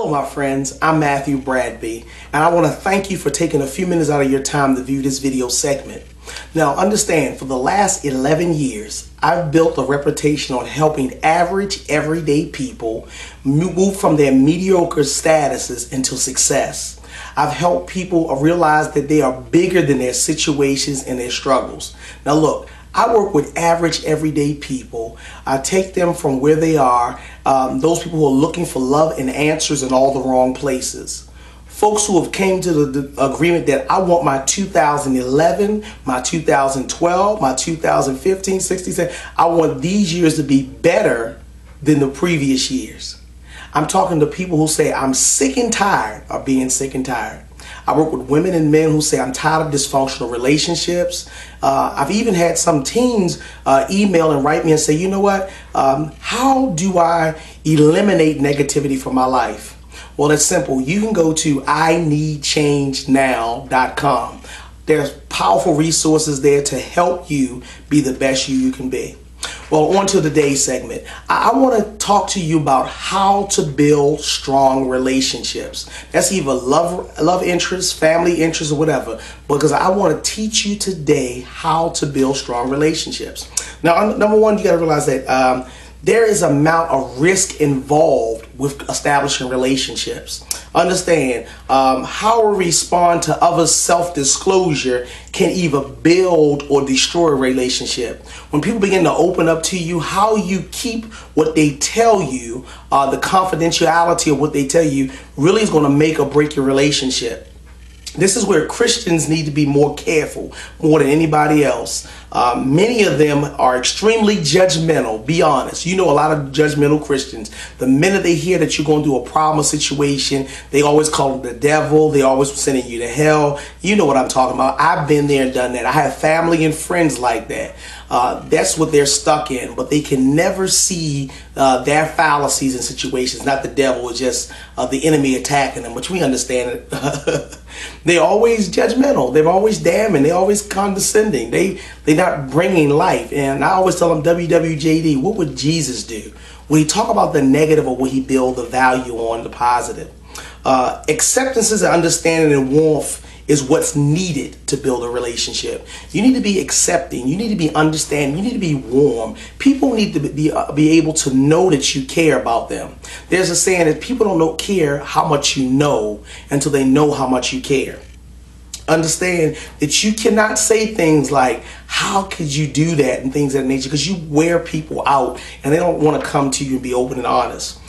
Hello, my friends. I'm Matthew Bradby, and I want to thank you for taking a few minutes out of your time to view this video segment. Now, understand, for the last 11 years, I've built a reputation on helping average, everyday people move from their mediocre statuses into success. I've helped people realize that they are bigger than their situations and their struggles. Now, look, I work with average, everyday people. I take them from where they are, those people who are looking for love and answers in all the wrong places. Folks who have came to the agreement that I want my 2011, my 2012, my 2015, 16, I want these years to be better than the previous years. I'm talking to people who say, I'm sick and tired of being sick and tired. I work with women and men who say, I'm tired of dysfunctional relationships. I've even had some teens email and write me and say, you know what, how do I eliminate negativity from my life? Well, it's simple. You can go to ineedchangenow.com. There's powerful resources there to help you be the best you can be. Well, on to today's segment. I want to talk to you about how to build strong relationships. That's either love interests, family interests, or whatever, because I want to teach you today how to build strong relationships. Now, number one, you got to realize that there is an amount of risk involved with establishing relationships. Understand, how we respond to others' self-disclosure can either build or destroy a relationship. When people begin to open up to you, how you keep what they tell you, the confidentiality of what they tell you, really is going to make or break your relationship. This is where Christians need to be more careful, more than anybody else. Many of them are extremely judgmental. Be honest. You know a lot of judgmental Christians. The minute they hear that you're going through a problem or situation, they always call it the devil. They always sending you to hell. You know what I'm talking about. I've been there and done that. I have family and friends like that. That's what they're stuck in, but they can never see their fallacies in situations. Not the devil, it's just the enemy attacking them, which we understand it. They're always judgmental. They're always damning. They're always condescending. They're not bringing life. And I always tell them, WWJD, what would Jesus do? When he talk about the negative, or will he build the value on the positive? Acceptances and understanding and warmth is what's needed to build a relationship. You need to be accepting. You need to be understanding. You need to be warm. People need to be able to know that you care about them. There's a saying that people don't care how much you know until they know how much you care. Understand that you cannot say things like, how could you do that, and things of that nature, because you wear people out and they don't want to come to you and be open and honest.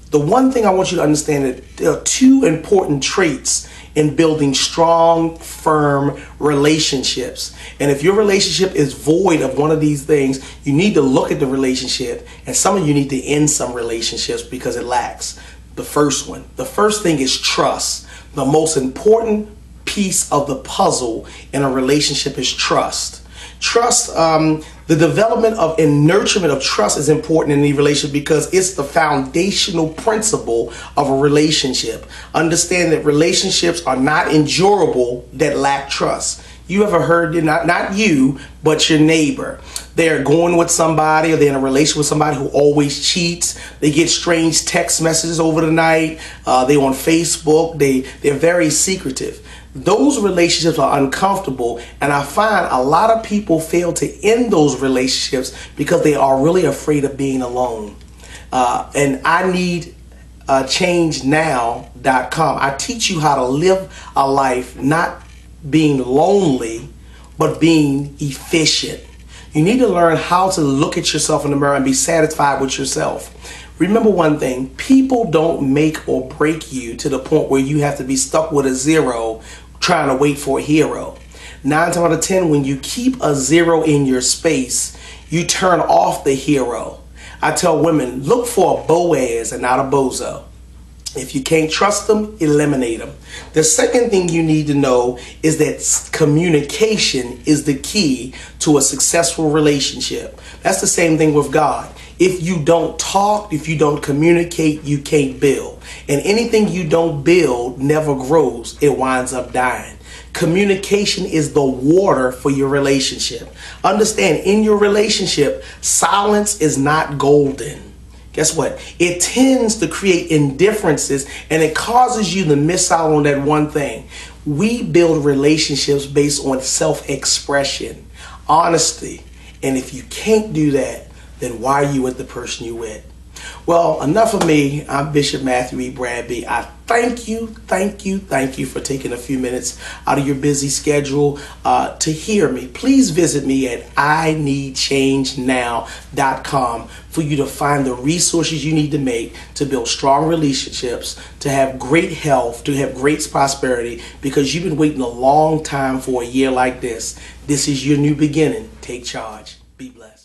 The one thing I want you to understand that there are two important traits in building strong, firm relationships. And if your relationship is void of one of these things, you need to look at the relationship, and some of you need to end some relationships because it lacks. The first thing is trust. The most important piece of the puzzle in a relationship is trust. Trust, the development of and nurturement of trust is important in any relationship because it's the foundational principle of a relationship. Understand that relationships are not endurable that lack trust. You ever heard, not you, but your neighbor. They're going with somebody, or they're in a relationship with somebody who always cheats. They get strange text messages over the night. They're on Facebook. They're very secretive. Those relationships are uncomfortable, and I find a lot of people fail to end those relationships because they are really afraid of being alone. And I need changenow.com. I teach you how to live a life not being lonely, but being efficient. You need to learn how to look at yourself in the mirror and be satisfied with yourself. Remember one thing, people don't make or break you to the point where you have to be stuck with a zero trying to wait for a hero. 9 times out of 10, when you keep a zero in your space, you turn off the hero. I tell women, look for a Boaz and not a bozo. If you can't trust them, eliminate them. The second thing you need to know is that communication is the key to a successful relationship. That's the same thing with God. If you don't talk, if you don't communicate, you can't build. And anything you don't build never grows. It winds up dying. Communication is the water for your relationship. Understand, in your relationship, silence is not golden. guess what? It tends to create indifferences, and it causes you to miss out on that one thing. We build relationships based on self-expression, honesty. And if you can't do that, then why are you with the person you're with? Well, enough of me. I'm Bishop Matthew Bradby. I thank you for taking a few minutes out of your busy schedule to hear me. Please visit me at ineedchangenow.com for you to find the resources you need to make to build strong relationships, to have great health, to have great prosperity, because you've been waiting a long time for a year like this. This is your new beginning. Take charge. Be blessed.